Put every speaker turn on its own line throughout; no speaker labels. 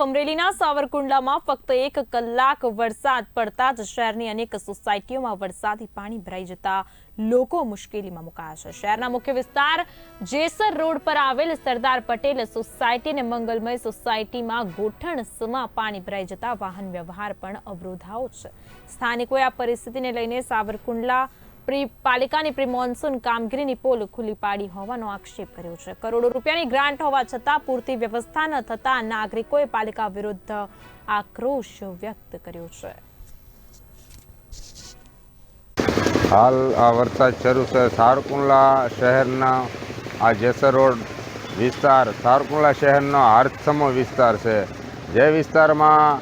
અમરેલીના સાવરકુંડલામાં ફક્ત 1 કલાક વરસાદ પડતા જ શહેરની અનેક સોસાયટીઓમાં વરસાદી પાણી ભરાઈ જતા લોકો મુશ્કેલીમાં મુકાયા છે। શહેરના મુખ્ય વિસ્તાર જેસર રોડ પર આવેલ સરદાર પટેલ સોસાયટી અને મંગલમય સોસાયટીમાં ગોઠણસમાં પાણી ભરાઈ જતા વાહન વ્યવહાર પણ અવરોધાયો છે। સ્થાનિકોએ આ પરિસ્થિતિને લઈને સાવરકુંડલા પાલિકાની પ્રી મોન્સૂન કામગીરીની પોલ ખુલ્લી પાડી હોવાનો આક્ષેપ કર્યો છે। કરોડો રૂપિયાની ગ્રાન્ટ હોવા છતાં પૂરતી વ્યવસ્થા ન થતા નાગરિકોએ પાલિકા વિરુદ્ધ આક્રોશ વ્યક્ત કર્યો છે।
હાલ આ વરસાદ શરૂ છે। સાવરકુંડલા શહેરના આ જેસર રોડ વિસ્તાર સાવરકુંડલા શહેરનો હાર્દસમો વિસ્તાર છે, જે વિસ્તારમાં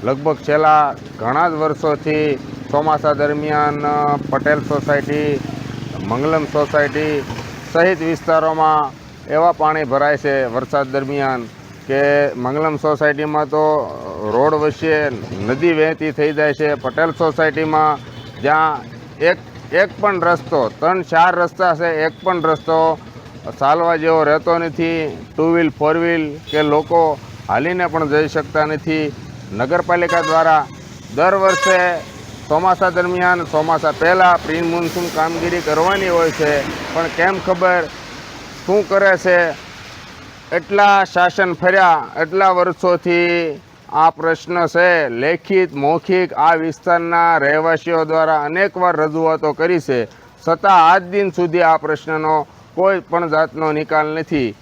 લગભગ છેલ્લા ઘણા જ વર્ષોથી ચોમાસા દરમિયાન પટેલ સોસાયટી, મંગલમ સોસાયટી સહિત વિસ્તારોમાં એવા પાણી ભરાય છે વરસાદ દરમિયાન કે મંગલમ સોસાયટીમાં તો રોડ વચ્ચે નદી વહેતી થઈ જાય છે। પટેલ સોસાયટીમાં જ્યાં એક પણ રસ્તો 3-4 રસ્તા છે, એક પણ રસ્તો ચાલવા જેવો રહેતો નથી। 2 વ્હીલ 4 વ્હીલ કે લોકો હાલીને પણ જઈ શકતા નથી। નગરપાલિકા દ્વારા દર વર્ષે ચોમાસા દરમિયાન ચોમાસા પહેલાં પ્રી મોન્સૂન કામગીરી કરવાની હોય છે, પણ કેમ ખબર શું કરે છે। એટલા શાસન ફર્યા, એટલા વર્ષોથી આ પ્રશ્ન છે લેખિત મૌખિક આ વિસ્તારના રહેવાસીઓ દ્વારા અનેકવાર રજૂઆતો કરી છે, છતાં આજ દિન સુધી આ પ્રશ્નનો કોઈ પણ જાતનો નિકાલ નથી।